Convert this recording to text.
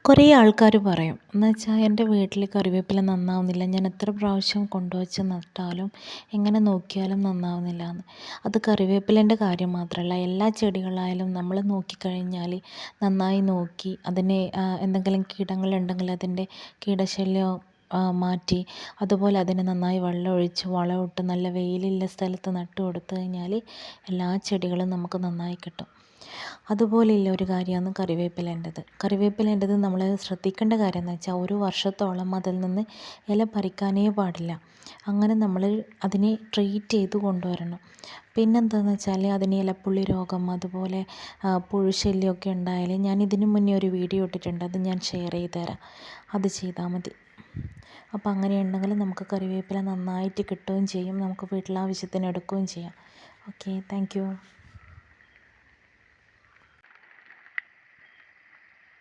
കുറേ ആൾക്കാർ പറയും എന്നുവെച്ചാൽ എൻ്റെ വീട്ടിൽ കറിവേപ്പില നന്നാവുന്നില്ല, ഞാൻ എത്ര പ്രാവശ്യം കൊണ്ടുവച്ച് നട്ടാലും എങ്ങനെ നോക്കിയാലും നന്നാവുന്നില്ല എന്ന്. അത് കറിവേപ്പിലേൻ്റെ കാര്യം മാത്രമല്ല, എല്ലാ ചെടികളായാലും നമ്മൾ നോക്കിക്കഴിഞ്ഞാൽ നന്നായി നോക്കി അതിനെ എന്തെങ്കിലും കീടങ്ങളുണ്ടെങ്കിൽ അതിൻ്റെ കീടശല്യം മാറ്റി, അതുപോലെ അതിന് നന്നായി വെള്ളമൊഴിച്ച് വളമിട്ട് നല്ല വെയിലുള്ള സ്ഥലത്ത് നട്ടു കൊടുത്തു കഴിഞ്ഞാൽ എല്ലാ ചെടികളും നമുക്ക് നന്നായി കിട്ടും. അതുപോലെയുള്ള ഒരു കാര്യമാണ് കറിവേപ്പിലേണ്ടത് നമ്മൾ ശ്രദ്ധിക്കേണ്ട കാര്യം എന്ന് വെച്ചാൽ ഒരു വർഷത്തോളം അതിൽ നിന്ന് ഇല പറിക്കാനേ പാടില്ല. അങ്ങനെ നമ്മൾ അതിനെ ട്രീറ്റ് ചെയ്ത് കൊണ്ടുവരണം. പിന്നെന്താണെന്ന് വെച്ചാൽ അതിന് ഇലപ്പുള്ളി രോഗം, അതുപോലെ പുഴുശല്യമൊക്കെ ഉണ്ടായാൽ ഞാൻ ഇതിനു മുന്നേ ഒരു വീഡിയോ ഇട്ടിട്ടുണ്ട്, അത് ഞാൻ ഷെയർ ചെയ്ത് തരാം, അത് ചെയ്താൽ മതി. അപ്പോൾ അങ്ങനെ ഉണ്ടെങ്കിൽ നമുക്ക് കറിവേപ്പില നന്നായിട്ട് കിട്ടുകയും ചെയ്യും, നമുക്ക് വീട്ടിലാവശ്യത്തിന് എടുക്കുകയും ചെയ്യാം. Okay, thank you.